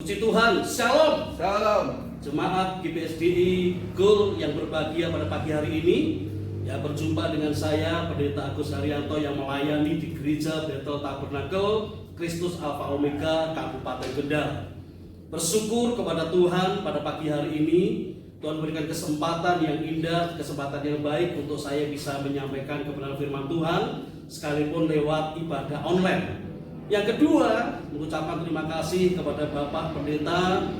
Puji Tuhan, Shalom. Salam. Jemaat GPSDI Gul yang berbahagia pada pagi hari ini, ya, berjumpa dengan saya Pendeta Agus Haryanto yang melayani di Gereja Bethel Tabernakel Kristus Alfa Omega Kabupaten Kendal. Bersyukur kepada Tuhan pada pagi hari ini, Tuhan berikan kesempatan yang indah, kesempatan yang baik untuk saya bisa menyampaikan kebenaran firman Tuhan sekalipun lewat ibadah online. Yang kedua, mengucapkan terima kasih kepada Bapak Pendeta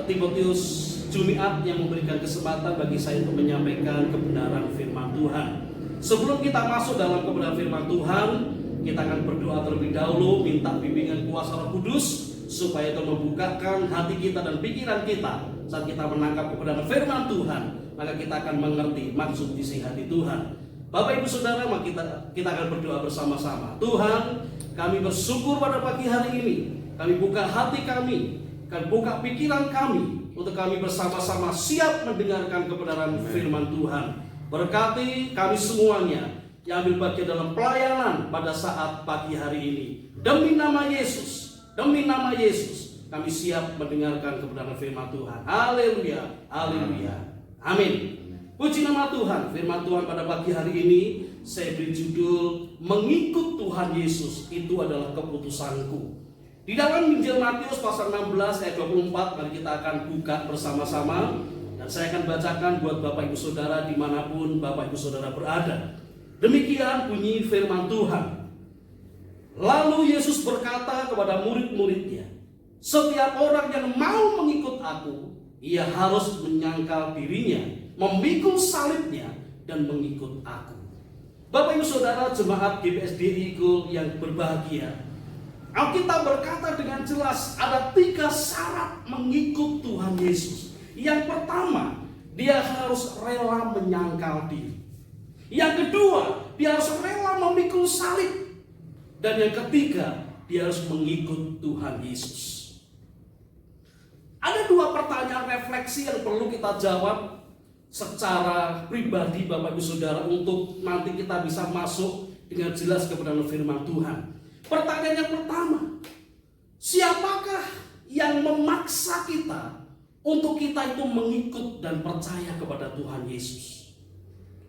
Timotius Jumiat yang memberikan kesempatan bagi saya untuk menyampaikan kebenaran firman Tuhan. Sebelum kita masuk dalam kebenaran firman Tuhan, kita akan berdoa terlebih dahulu, minta bimbingan kuasa Roh Kudus supaya Tuhan membukakan hati kita dan pikiran kita saat kita menangkap kebenaran firman Tuhan, maka kita akan mengerti maksud isi hati Tuhan. Bapak Ibu Saudara, kita akan berdoa bersama-sama. Tuhan, kami bersyukur pada pagi hari ini. Kami buka hati kami, kami buka pikiran kami untuk kami bersama-sama siap mendengarkan kebenaran firman Tuhan. Berkati kami semuanya yang ambil bagian dalam pelayanan pada saat pagi hari ini. Demi nama Yesus, kami siap mendengarkan kebenaran firman Tuhan. Haleluya, haleluya, amin. Puji nama Tuhan. Firman Tuhan pada pagi hari ini saya beri judul mengikut Tuhan Yesus itu adalah keputusanku. Di dalam Injil Matius pasal 16 ayat 24, mari kita akan buka bersama-sama dan saya akan bacakan buat Bapak Ibu Saudara dimanapun Bapak Ibu Saudara berada. Demikian bunyi firman Tuhan. Lalu Yesus berkata kepada murid-muridnya, setiap orang yang mau mengikut aku, ia harus menyangkal dirinya, memikul salibnya dan mengikut aku. Bapak Ibu Saudara jemaat GPSDI Gul yang berbahagia, Alkitab berkata dengan jelas ada 3 syarat mengikut Tuhan Yesus. Yang pertama, dia harus rela menyangkal diri. Yang kedua, dia harus rela memikul salib. Dan yang ketiga, dia harus mengikut Tuhan Yesus. Ada 2 pertanyaan refleksi yang perlu kita jawab secara pribadi Bapak Ibu Saudara untuk nanti kita bisa masuk dengan jelas kepada firman Tuhan. Pertanyaan yang pertama, siapakah yang memaksa kita untuk kita itu mengikut dan percaya kepada Tuhan Yesus?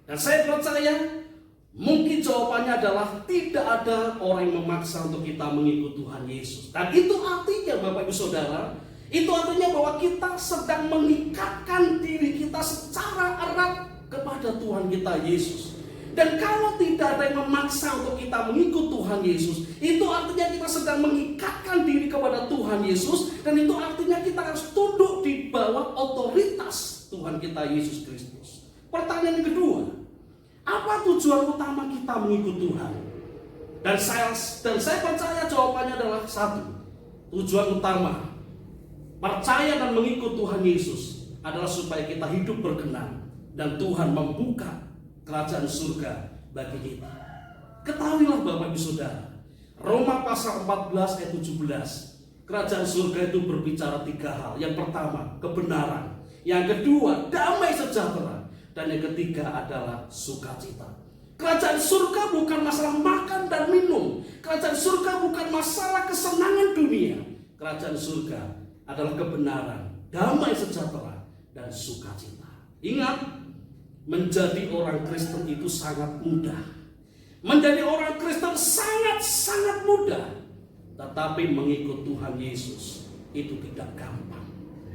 Dan saya percaya mungkin jawabannya adalah tidak ada orang yang memaksa untuk kita mengikut Tuhan Yesus. Dan itu artinya Bapak Ibu Saudara, itu artinya bahwa kita sedang mengikatkan diri kita secara erat kepada Tuhan kita Yesus. Dan kalau tidak ada yang memaksa untuk kita mengikut Tuhan Yesus, itu artinya kita sedang mengikatkan diri kepada Tuhan Yesus. Dan itu artinya kita harus tunduk di bawah otoritas Tuhan kita Yesus Kristus. Pertanyaan yang kedua, apa tujuan utama kita mengikut Tuhan? Dan saya percaya jawabannya adalah satu. Tujuan utama percaya dan mengikut Tuhan Yesus adalah supaya kita hidup berkenan dan Tuhan membuka kerajaan surga bagi kita. Ketahuilah Bapak Ibu Saudara, Roma pasal 14 ayat 17, kerajaan surga itu berbicara 3 hal. Yang pertama, kebenaran. Yang kedua, damai sejahtera. Dan yang ketiga adalah sukacita. Kerajaan surga bukan masalah makan dan minum. Kerajaan surga bukan masalah kesenangan dunia. Kerajaan surga adalah kebenaran, damai sejahtera, dan sukacita. Ingat, menjadi orang Kristen itu sangat mudah. Menjadi orang Kristen sangat mudah. Tetapi mengikut Tuhan Yesus itu tidak gampang.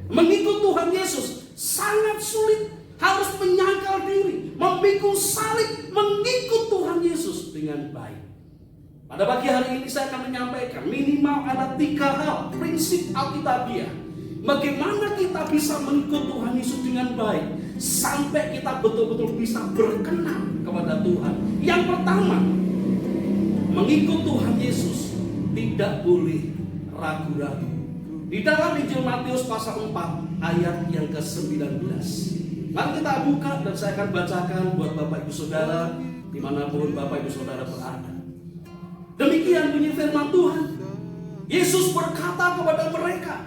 Mengikut Tuhan Yesus sangat sulit. Harus menyangkal diri, memikul salib, mengikut Tuhan Yesus dengan baik. Pada pagi hari ini saya akan menyampaikan minimal ada 3 hal prinsip Alkitabiah. Bagaimana kita bisa mengikut Tuhan Yesus dengan baik sampai kita betul-betul bisa berkenan kepada Tuhan. Yang pertama, mengikut Tuhan Yesus tidak boleh ragu-ragu. Di dalam Injil Matius pasal 4 ayat yang ke-19. Mari kita buka dan saya akan bacakan buat Bapak Ibu Saudara dimanapun Bapak Ibu Saudara berada. Demikian bunyi firman Tuhan. Yesus berkata kepada mereka,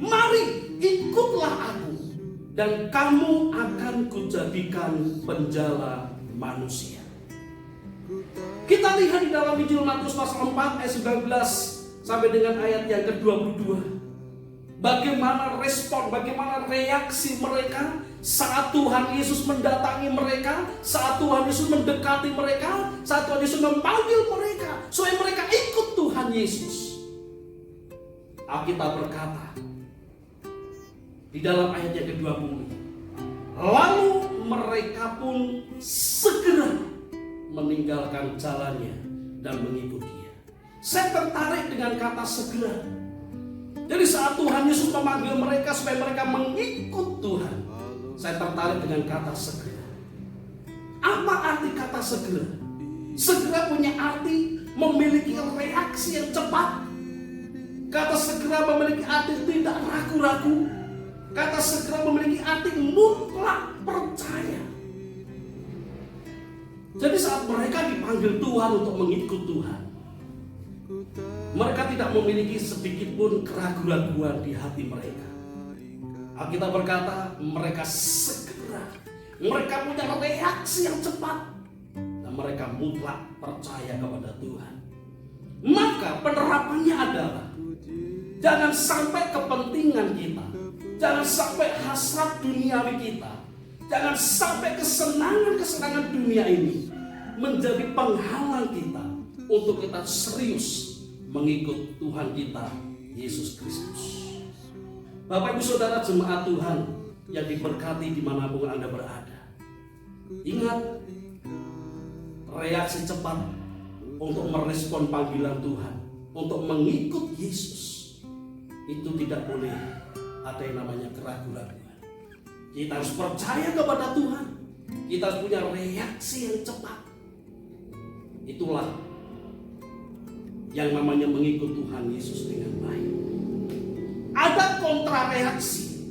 mari ikutlah aku dan kamu akan kujadikan penjala manusia. Kita lihat di dalam Injil Matius pasal 4 ayat 19 sampai dengan ayat yang ke-22. Bagaimana respon, bagaimana reaksi mereka saat Tuhan Yesus mendatangi mereka, saat Tuhan Yesus mendekati mereka, saat Tuhan Yesus memanggil mereka supaya mereka ikut Tuhan Yesus. Alkitab berkata di dalam ayat yang ke-20, lalu mereka pun segera meninggalkan jalannya dan mengikut Dia. Saya tertarik dengan kata segera. Jadi saat Tuhan Yesus memanggil mereka supaya mereka mengikut Tuhan, saya tertarik dengan kata segera. Apa arti kata segera? Segera punya arti memiliki reaksi yang cepat. Kata segera memiliki arti tidak ragu-ragu. Kata segera memiliki arti mutlak percaya. Jadi saat mereka dipanggil Tuhan untuk mengikut Tuhan, mereka tidak memiliki sedikit pun keraguan-raguan di hati mereka. Alkitab berkata mereka segera, mereka punya reaksi yang cepat, dan mereka mutlak percaya kepada Tuhan. Maka penerapannya adalah jangan sampai kepentingan kita, jangan sampai hasrat duniawi kita, jangan sampai kesenangan-kesenangan dunia ini menjadi penghalang kita untuk kita serius mengikut Tuhan kita, Yesus Kristus. Bapak Ibu Saudara jemaat Tuhan yang diberkati dimanapun Anda berada, ingat, reaksi cepat untuk merespon panggilan Tuhan, untuk mengikut Yesus, itu tidak boleh ada yang namanya keraguan-raguan. Kita harus percaya kepada Tuhan, kita harus punya reaksi yang cepat. Itulah yang namanya mengikut Tuhan Yesus dengan baik. Ada kontrareaksi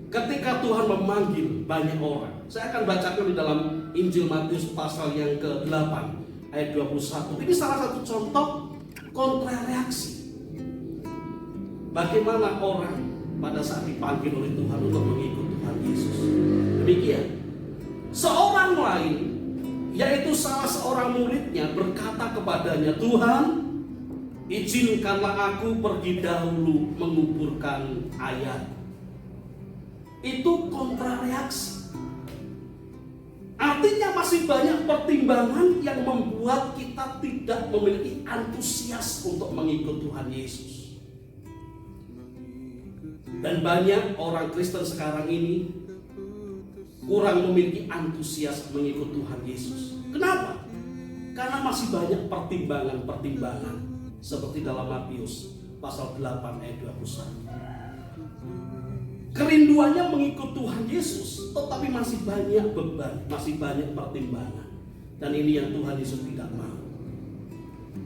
ketika Tuhan memanggil banyak orang. Saya akan bacakan di dalam Injil Matius pasal yang ke-8 ayat 21. Ini salah satu contoh kontrareaksi. Bagaimana orang pada saat dipanggil oleh Tuhan untuk mengikut Tuhan Yesus. Demikian, seorang lain, yaitu salah seorang muridnya, berkata kepadanya, Tuhan, izinkanlah aku pergi dahulu menguburkan ayah. Itu kontrareaksi. Artinya masih banyak pertimbangan yang membuat kita tidak memiliki antusias untuk mengikut Tuhan Yesus. Dan banyak orang Kristen sekarang ini kurang memiliki antusias mengikut Tuhan Yesus. Kenapa? Karena masih banyak pertimbangan-pertimbangan. Seperti dalam Matius pasal 8 ayat 21. Kerinduannya mengikut Tuhan Yesus, tetapi masih banyak beban, masih banyak pertimbangan. Dan ini yang Tuhan Yesus tidak mau.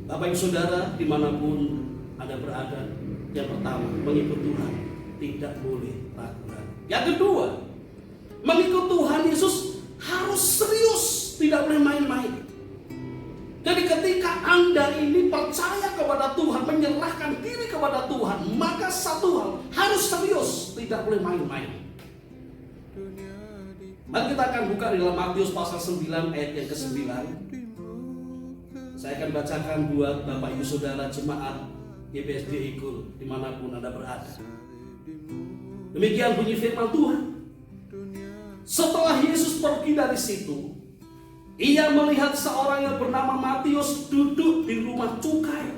Bapak Ibu Saudara dimanapun Anda berada, yang pertama, mengikut Tuhan tidak boleh ragu-ragu. Yang kedua, mengikut Tuhan Yesus harus serius, tidak boleh main-main. Jadi ketika Anda ini percaya kepada Tuhan, menyerahkan diri kepada Tuhan, maka satu hal, harus serius, tidak boleh main-main. Mari kita akan buka di dalam Matius pasal 9 ayat yang ke-9. Saya akan bacakan buat Bapak Ibu Saudara jemaat GBSD Ikul dimanapun Anda berada. Demikian bunyi firman Tuhan. Setelah Yesus pergi dari situ, ia melihat seorang yang bernama Matius duduk di rumah cukai.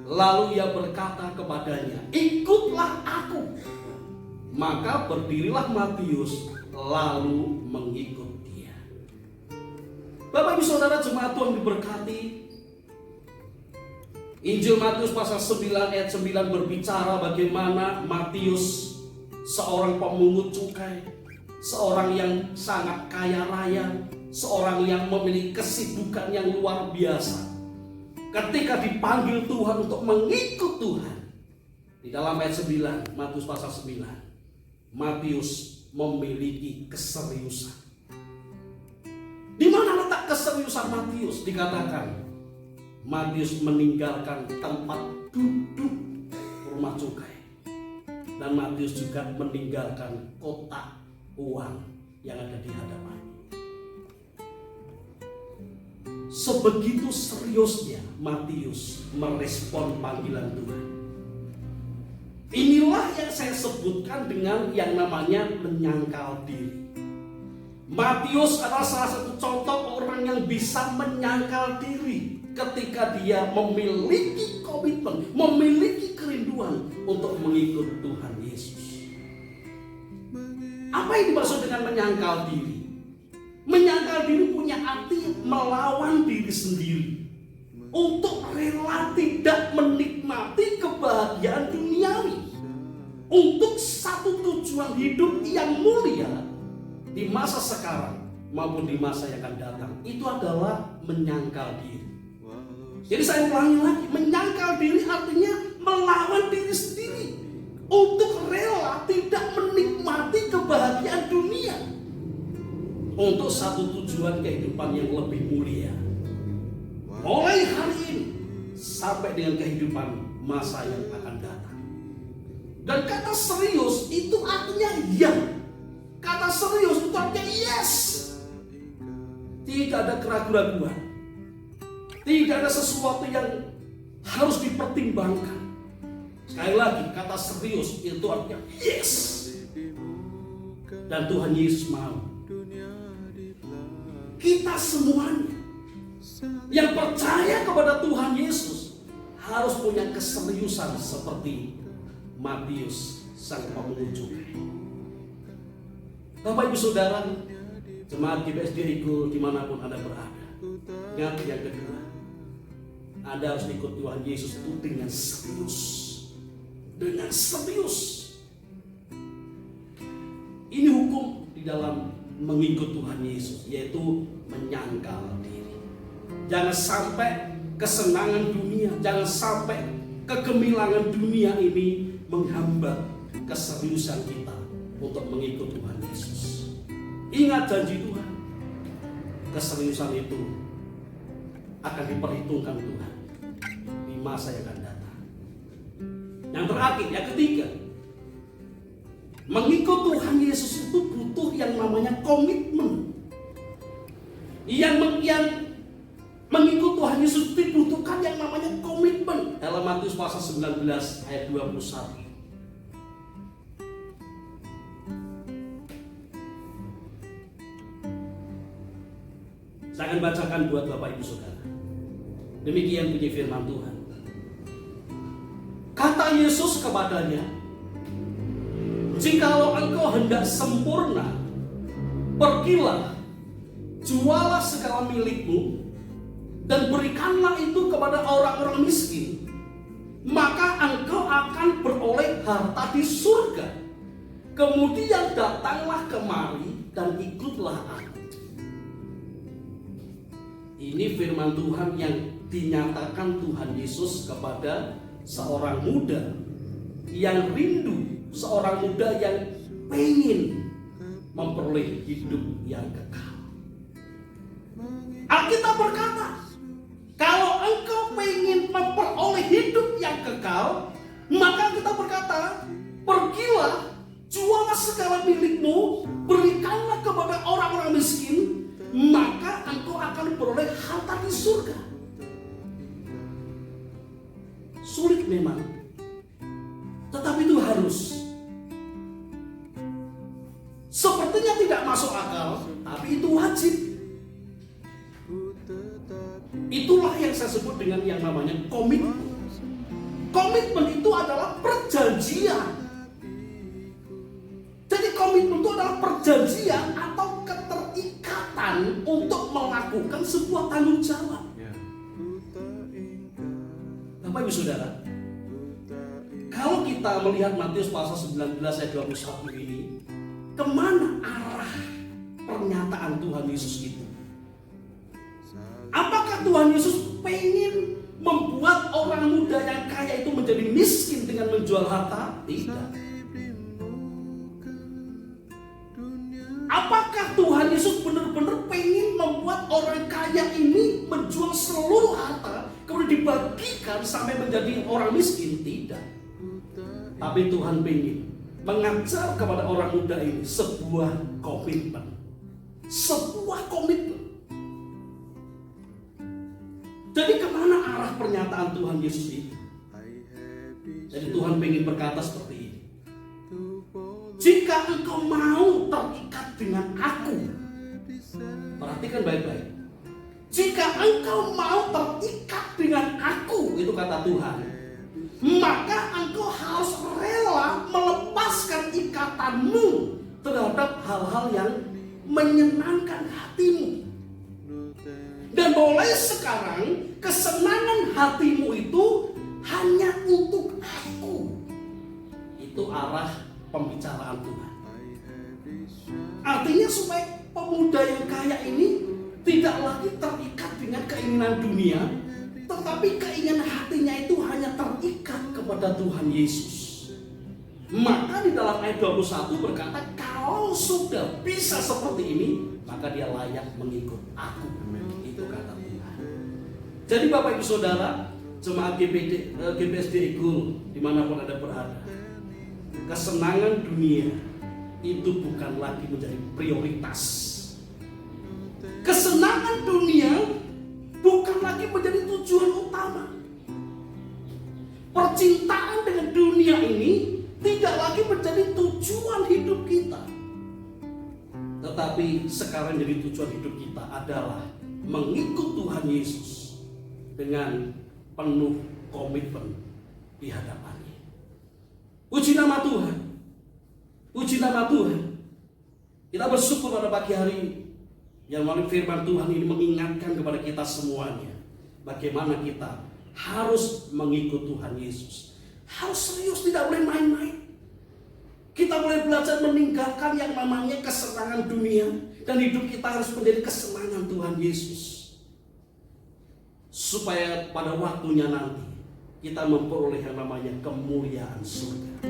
Lalu ia berkata kepadanya, ikutlah aku. Maka berdirilah Matius lalu mengikut dia. Bapak Ibu Saudara jemaat Tuhan diberkati, Injil Matius pasal 9 ayat 9 berbicara bagaimana Matius, seorang pemungut cukai, seorang yang sangat kaya raya, seorang yang memiliki kesibukan yang luar biasa, ketika dipanggil Tuhan untuk mengikut Tuhan. Di dalam ayat 9, Matius pasal 9, Matius memiliki keseriusan. Di mana letak keseriusan Matius? Dikatakan Matius meninggalkan tempat duduk rumah cukai, dan Matius juga meninggalkan kotak uang yang ada di hadapannya. Sebegitu seriusnya Matius merespon panggilan Tuhan. Inilah yang saya sebutkan dengan yang namanya menyangkal diri. Matius adalah salah satu contoh orang yang bisa menyangkal diri ketika dia memiliki komitmen, memiliki kerinduan untuk mengikut Tuhan Yesus. Apa yang dimaksud dengan menyangkal diri? Menyangkal diri punya arti melawan diri sendiri untuk rela tidak menikmati kebahagiaan duniawi untuk satu tujuan hidup yang mulia di masa sekarang maupun di masa yang akan datang. Itu adalah menyangkal diri. Jadi saya ulangi lagi, menyangkal diri artinya melawan diri sendiri untuk rela tidak menikmati kebahagiaan dunia untuk satu tujuan kehidupan yang lebih mulia. Mulai hari ini sampai dengan kehidupan masa yang akan datang. Dan kata serius itu artinya ya. Kata serius itu artinya yes. Tidak ada keraguan-keraguan. Tidak ada sesuatu yang harus dipertimbangkan. Sekali lagi, kata serius itu artinya yes. Dan Tuhan Yesus mau kita semuanya yang percaya kepada Tuhan Yesus harus punya keseriusan seperti Matius sang pengunjung. Bapak Ibu Saudara, jemaat GBSD Higul dimanapun Anda berada, ingat yang kedua, Anda harus ikut Tuhan Yesus itu dengan serius. Dengan serius. Ini hukum di dalam mengikut Tuhan Yesus, yaitu menyangkal diri. Jangan sampai kesenangan dunia, jangan sampai kegemilangan dunia ini menghambat keseriusan kita untuk mengikut Tuhan Yesus. Ingat janji Tuhan, keseriusan itu akan diperhitungkan Tuhan di masa yang akan datang. Yang terakhir, yang ketiga, mengikut Tuhan Yesus itu butuh yang namanya komitmen. Yang mengikut Tuhan Yesus dibutuhkan yang namanya komitmen. Dalam Matius pasal 19 ayat 21. Saya akan bacakan buat Bapak Ibu Saudara. Demikian bunyi firman Tuhan. Kata Yesus kepadanya, jikalau engkau hendak sempurna, pergilah, jualah segala milikmu, dan berikanlah itu kepada orang-orang miskin, maka engkau akan beroleh harta di surga. Kemudian datanglah kemari dan ikutlah aku. Ini firman Tuhan yang dinyatakan Tuhan Yesus kepada seorang muda yang rindu, seorang muda yang pengen memperoleh hidup yang kekal. Alkitab berkata, kalau engkau pengen memperoleh hidup yang kekal, maka kita berkata, pergilah, jualah segala milikmu, berikanlah kepada orang-orang miskin, maka engkau akan beroleh harta di surga. Sulit memang, tetapi itu harus. Sepertinya tidak masuk akal, tapi itu wajib. Itulah yang saya sebut dengan yang namanya komitmen. Komitmen itu adalah perjanjian. Jadi komitmen itu adalah perjanjian atau keterikatan untuk melakukan sebuah tanggung jawab. Bapak Ibu Saudara, kalau kita melihat Matius pasal 19 ayat 21 ini, kemana arah pernyataan Tuhan Yesus itu? Apakah Tuhan Yesus pengen membuat orang muda yang kaya itu menjadi miskin dengan menjual harta? Tidak. Apakah Tuhan Yesus benar-benar pengen membuat orang kaya ini menjual seluruh harta kemudian dibagikan sampai menjadi orang miskin? Tidak. Tapi Tuhan pengen mengajar kepada orang muda ini sebuah komitmen. Sebuah komitmen. Jadi kemana arah pernyataan Tuhan Yesus itu? Jadi Tuhan ingin berkata seperti ini. Jika engkau mau terikat dengan aku, perhatikan baik-baik. Jika engkau mau terikat dengan aku, itu kata Tuhan, maka engkau harus rela melepaskan ikatanmu terhadap hal-hal yang menyenangkan hatimu. Dan mulai sekarang kesenangan hatimu itu hanya untuk aku. Itu arah pembicaraan Tuhan. Artinya supaya pemuda yang kaya ini tidak lagi terikat dengan keinginan dunia, tetapi keinginan hatinya itu hanya terikat kepada Tuhan Yesus. Maka di dalam ayat 21 berkata, kalau sudah bisa seperti ini, maka dia layak mengikut aku. Itu kata Tuhan. Jadi Bapak Ibu Saudara, jemaat GPSD Eagle dimanapun Anda berada, kesenangan dunia itu bukan lagi menjadi prioritas. Kesenangan dunia bukan lagi menjadi tujuan utama. Percintaan dengan dunia ini tidak lagi menjadi tujuan hidup kita. Tetapi sekarang jadi tujuan hidup kita adalah mengikut Tuhan Yesus dengan penuh komitmen di hadapannya. Puji nama Tuhan. Puji nama Tuhan. Kita bersyukur pada pagi hari ini yang melalui firman Tuhan ini mengingatkan kepada kita semuanya bagaimana kita harus mengikut Tuhan Yesus. Harus serius, tidak boleh main-main. Kita boleh belajar meninggalkan yang namanya kesenangan dunia dan hidup kita harus menjadi kesenangan Tuhan Yesus. Supaya pada waktunya nanti kita memperoleh yang namanya kemuliaan surga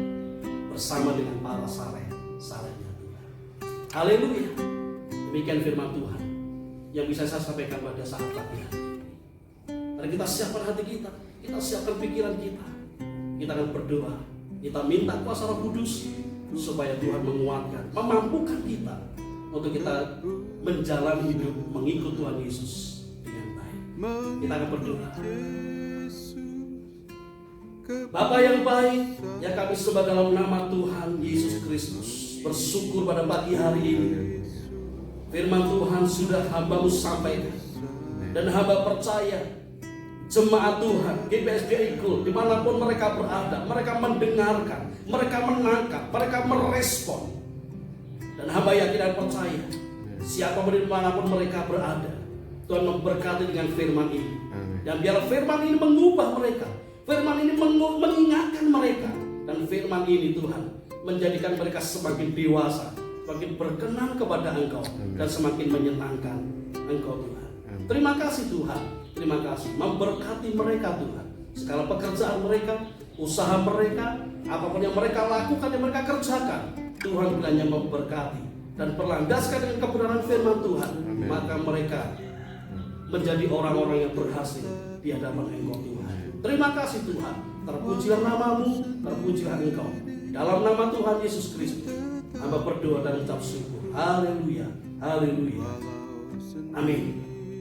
bersama dengan para saleh-salehnya Tuhan. Haleluya. Demikian firman Tuhan yang bisa saya sampaikan pada saat pagi hari. Mari kita siapkan hati kita, kita siapkan pikiran kita. Kita akan berdoa, kita minta kuasa Roh Kudus supaya Tuhan menguatkan, memampukan kita untuk kita menjalani hidup mengikut Tuhan Yesus dengan baik. Kita akan berdoa. Bapa yang baik, yang kami sembah dalam nama Tuhan Yesus Kristus, bersyukur pada pagi hari ini firman Tuhan sudah hamba-Mu sampaikan, dan hamba percaya jemaat Tuhan GPSD Eagle dimanapun mereka berada, mereka mendengarkan, mereka menangkap, mereka merespon, dan hamba yakin dan percaya siapapun dimanapun mereka berada, Tuhan memberkati dengan firman ini. Dan biar firman ini mengubah mereka, firman ini mengingatkan mereka, dan firman ini Tuhan menjadikan mereka semakin dewasa, semakin berkenan kepada Engkau, dan semakin menyenangkan Engkau Tuhan. Terima kasih Tuhan, terima kasih, memberkati mereka Tuhan. Segala pekerjaan mereka, usaha mereka, apapun yang mereka lakukan, yang mereka kerjakan, Tuhan kiranya memberkati dan berlandaskan dengan kebenaran firman Tuhan. Maka mereka menjadi orang-orang yang berhasil di hadapan Engkau Tuhan. Terima kasih Tuhan, terpujilah nama-Mu, terpujilah Engkau. Dalam nama Tuhan Yesus Kristus, hamba berdoa dan ucap syukur. Haleluya, haleluya, amin.